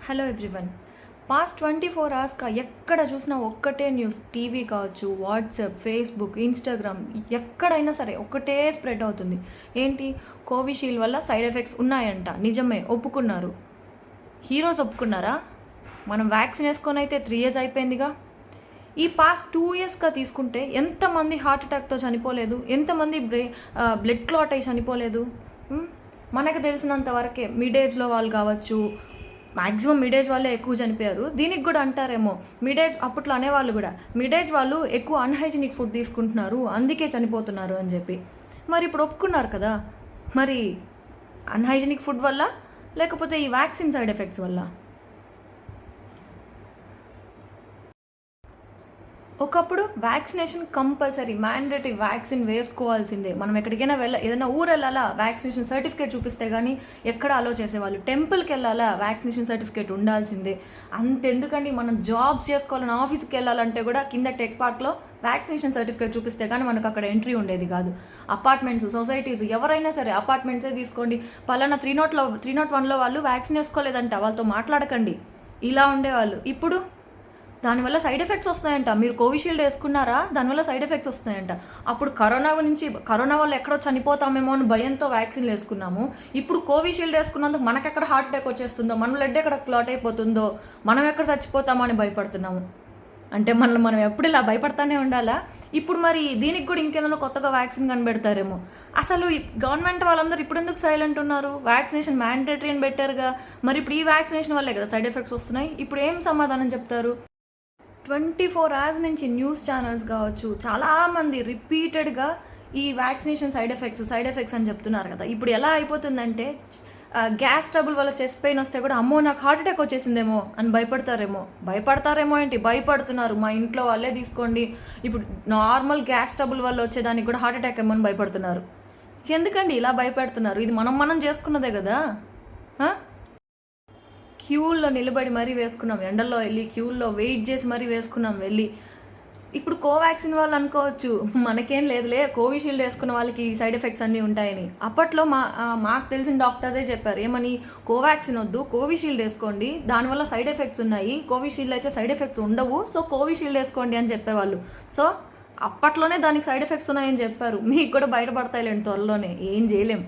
Hello everyone. Past 24 అవర్స్గా ఎక్కడ చూసినా ఒక్కటే న్యూస్. టీవీ కావచ్చు, వాట్సాప్, ఫేస్బుక్, ఇన్స్టాగ్రామ్, ఎక్కడైనా సరే ఒక్కటే స్ప్రెడ్ అవుతుంది. ఏంటి? కోవిషీల్డ్ వల్ల సైడ్ ఎఫెక్ట్స్ ఉన్నాయంట. నిజమే, ఒప్పుకున్నారు. హీరోస్ ఒప్పుకున్నారా? మనం వ్యాక్సిన్ వేసుకొని అయితే 3 years అయిపోయిందిగా. ఈ పాస్ట్ 2 yearsగా తీసుకుంటే ఎంతమంది హార్ట్ అటాక్తో చనిపోలేదు, ఎంతమంది బ్లడ్ క్లాట్ అయి చనిపోలేదు. మనకు తెలిసినంత వరకే మిడ్ ఏజ్లో వాళ్ళు కావచ్చు, మ్యాక్సిమం మిడ్ ఏజ్ వాళ్ళే ఎక్కువ చనిపోయారు. దీనికి కూడా అంటారేమో, మిడ్ ఏజ్ అప్పట్లో అనేవాళ్ళు కూడా, మిడ్ ఏజ్ వాళ్ళు ఎక్కువ అన్హైజీనిక్ ఫుడ్ తీసుకుంటున్నారు అందుకే చనిపోతున్నారు అని చెప్పి. మరి ఇప్పుడు ఒప్పుకున్నారు కదా. మరి అన్హైజీనిక్ ఫుడ్ వల్ల, లేకపోతే ఈ వ్యాక్సిన్ సైడ్ ఎఫెక్ట్స్ వల్ల? ఒకప్పుడు వ్యాక్సినేషన్ కంపల్సరీ, మ్యాండేటరీ, వ్యాక్సిన్ వేసుకోవాల్సిందే. మనం ఎక్కడికైనా ఏదైనా ఊరు వెళ్ళాలా, వ్యాక్సినేషన్ సర్టిఫికేట్ చూపిస్తే కానీ ఎక్కడ అలో చేసేవాళ్ళు. టెంపుల్కి వెళ్ళాలా, వ్యాక్సినేషన్ సర్టిఫికేట్ ఉండాల్సిందే. అంతెందుకండి, మనం జాబ్స్ చేసుకోవాలని ఆఫీస్కి వెళ్ళాలంటే కూడా కింద టెక్ పార్క్లో వ్యాక్సినేషన్ సర్టిఫికేట్ చూపిస్తే కానీ మనకు అక్కడ ఎంట్రీ ఉండేది కాదు. అపార్ట్మెంట్స్, సొసైటీస్, ఎవరైనా సరే అపార్ట్మెంట్సే తీసుకోండి, పలానా 301లో వాళ్ళు వ్యాక్సిన్ వేసుకోలేదంట, వాళ్ళతో మాట్లాడకండి, ఇలా ఉండేవాళ్ళు. ఇప్పుడు దానివల్ల సైడ్ ఎఫెక్ట్స్ వస్తాయంట. మీరు కోవిషీల్డ్ వేసుకున్నారా, దానివల్ల సైడ్ ఎఫెక్ట్స్ వస్తాయంట. అప్పుడు కరోనా వల్ల ఎక్కడో చనిపోతామేమో అని భయంతో వ్యాక్సిన్లు వేసుకున్నాము. ఇప్పుడు కోవిషీల్డ్ వేసుకున్నందుకు మనకెక్కడ హార్ట్ అటాక్ వచ్చేస్తుందో, మన బ్లడ్ ఎక్కడ క్లాట్ అయిపోతుందో, మనం ఎక్కడ చచ్చిపోతామో అని భయపడుతున్నాము. అంటే మనం ఎప్పుడు ఇలా భయపడతానే ఉండాలా? ఇప్పుడు మరి దీనికి కూడా ఇంకేదైనా కొత్తగా వ్యాక్సిన్ కనిపెడతారేమో. అసలు గవర్నమెంట్ వాళ్ళందరూ ఇప్పుడు ఎందుకు సైలెంట్ ఉన్నారు? వ్యాక్సినేషన్ మ్యాండేటరీ అని పెట్టారుగా. మరి ఇప్పుడు ఈ వ్యాక్సినేషన్ వల్లే కదా సైడ్ ఎఫెక్ట్స్ వస్తున్నాయి. ఇప్పుడు ఏం సమాధానం చెప్తారు? 24 hours నుంచి న్యూస్ ఛానల్స్ కావచ్చు, చాలామంది రిపీటెడ్గా ఈ వ్యాక్సినేషన్ సైడ్ ఎఫెక్ట్స్ అని చెప్తున్నారు కదా. ఇప్పుడు ఎలా అయిపోతుందంటే, గ్యాస్ ట్రబుల్ వల్ల చెస్ట్ పెయిన్ వస్తే కూడా అమ్మో నాకు హార్ట్ అటాక్ వచ్చేసిందేమో అని భయపడతారేమో ఏంటి, భయపడుతున్నారు. మా ఇంట్లో వాళ్ళే తీసుకోండి, ఇప్పుడు నార్మల్ గ్యాస్ ట్రబుల్ వల్ల వచ్చేదానికి కూడా హార్ట్ అటాక్ ఏమో అని భయపడుతున్నారు. ఎందుకండి ఇలా భయపడుతున్నారు? ఇది మనం చేసుకున్నదే కదా. క్యూల్లో నిలబడి మరీ వేసుకున్నాం, ఎండల్లో వెళ్ళి క్యూల్లో వెయిట్ చేసి మరీ వేసుకున్నాం వెళ్ళి. ఇప్పుడు కోవాక్సిన్ వాళ్ళు అనుకోవచ్చు మనకేం లేదులే, కోవిషీల్డ్ వేసుకున్న వాళ్ళకి సైడ్ ఎఫెక్ట్స్ అన్నీ ఉంటాయని. అప్పట్లో మాకు తెలిసిన డాక్టర్సే చెప్పారు, ఏమని, కోవాక్సిన్ వద్దు, కోవిషీల్డ్ వేసుకోండి, దానివల్ల సైడ్ ఎఫెక్ట్స్ ఉన్నాయి, కోవిషీల్డ్ అయితే సైడ్ ఎఫెక్ట్స్ ఉండవు, సో కోవిషీల్డ్ వేసుకోండి అని చెప్పేవాళ్ళు. సో అప్పట్లోనే దానికి సైడ్ ఎఫెక్ట్స్ ఉన్నాయని చెప్పారు. మీకు కూడా బయటపడతాయిలేండి త్వరలోనే, ఏం చేయలేం.